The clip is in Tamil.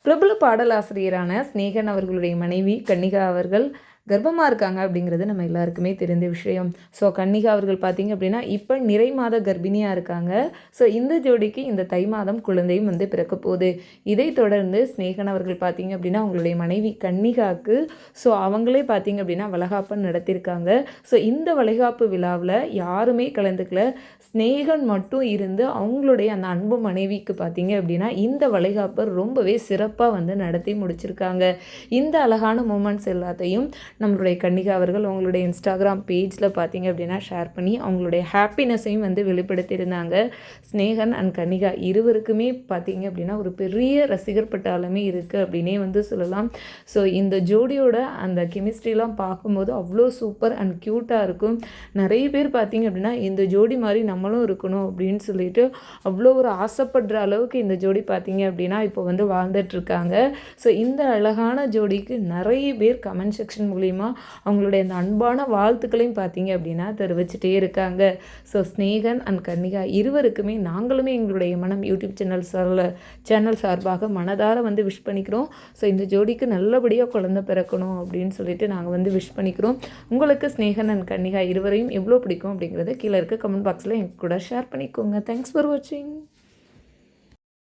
பிரபல பாடலாசிரியரான ஸ்நேகன் அவர்களுடைய மனைவி கன்னிகா அவர்கள் கர்ப்பமாக இருக்காங்க அப்படிங்கிறது நம்ம எல்லாருக்குமே தெரிந்த விஷயம். ஸோ கன்னிகா அவர்கள் பார்த்திங்க அப்படின்னா இப்போ நிறை மாத கர்ப்பிணியாக இருக்காங்க. ஸோ இந்த ஜோடிக்கு இந்த தை மாதம் குழந்தையும் வந்து பிறக்க போகுது. இதை தொடர்ந்து ஸ்நேகன் அவர்கள் பார்த்திங்க அப்படின்னா அவங்களுடைய மனைவி கன்னிகாவுக்கு ஸோ அவங்களே பார்த்திங்க அப்படின்னா வளைகாப்பு நடத்தியிருக்காங்க. ஸோ இந்த வளைகாப்பு விழாவில் யாருமே கலந்துக்கல. ஸ்நேகன் மட்டும் இருந்து அவங்களுடைய அந்த அன்பு மனைவிக்கு பார்த்திங்க அப்படின்னா இந்த வளைகாப்பை ரொம்பவே சிறப்பாக வந்து நடத்தி முடிச்சிருக்காங்க. இந்த அழகான மூமெண்ட்ஸ் எல்லாத்தையும் நம்மளுடைய கன்னிகா அவர்கள் அவங்களுடைய இன்ஸ்டாகிராம் பேஜில் பார்த்திங்க அப்படின்னா ஷேர் பண்ணி அவங்களுடைய ஹாப்பினஸையும் வந்து வெளிப்படுத்தியிருந்தாங்க. ஸ்நேகன் அண்ட் கன்னிகா இருவருக்குமே பார்த்திங்க அப்படின்னா ஒரு பெரிய ரசிகர் பட்டாளமே இருக்குது அப்படின்னே வந்து சொல்லலாம். ஸோ இந்த ஜோடியோட அந்த கெமிஸ்ட்ரிலாம் பார்க்கும்போது அவ்வளோ சூப்பர் அண்ட் க்யூட்டாக இருக்கும். நிறைய பேர் பார்த்திங்க அப்படின்னா இந்த ஜோடி மாதிரி நம்மளும் இருக்கணும் அப்படின்னு சொல்லிட்டு அவ்வளோ ஒரு ஆசைப்படுற அளவுக்கு இந்த ஜோடி பார்த்திங்க அப்படின்னா இப்போ வந்து வாழ்ந்துட்டுருக்காங்க. ஸோ இந்த அழகான ஜோடிக்கு நிறைய பேர் கமெண்ட் செக்ஷன் மூலிமா அவங்களுடைய அந்த அன்பான வாழ்த்துக்களையும் பார்த்தீங்க அப்படின்னா தெரிவிச்சுட்டே இருக்காங்க. ஸோ ஸ்நேகன் அண்ட் கன்னிகா இருவருக்குமே நாங்களுமே எங்களுடைய மனம் யூடியூப் சேனல் சார்பாக மனதார வந்து விஷ் பண்ணிக்கிறோம். ஸோ இந்த ஜோடிக்கு நல்லபடியாக குழந்தை பிறக்கணும் அப்படின்னு சொல்லிட்டு நாங்கள் வந்து விஷ் பண்ணிக்கிறோம். உங்களுக்கு ஸ்நேகன் அண்ட் கன்னிகா இருவரையும் எவ்வளோ பிடிக்கும் அப்படிங்கிறத கீழே இருக்க கமெண்ட் பாக்ஸில் எங்க கூட ஷேர் பண்ணிக்கோங்க. தேங்க்ஸ் ஃபார் வாட்சிங்.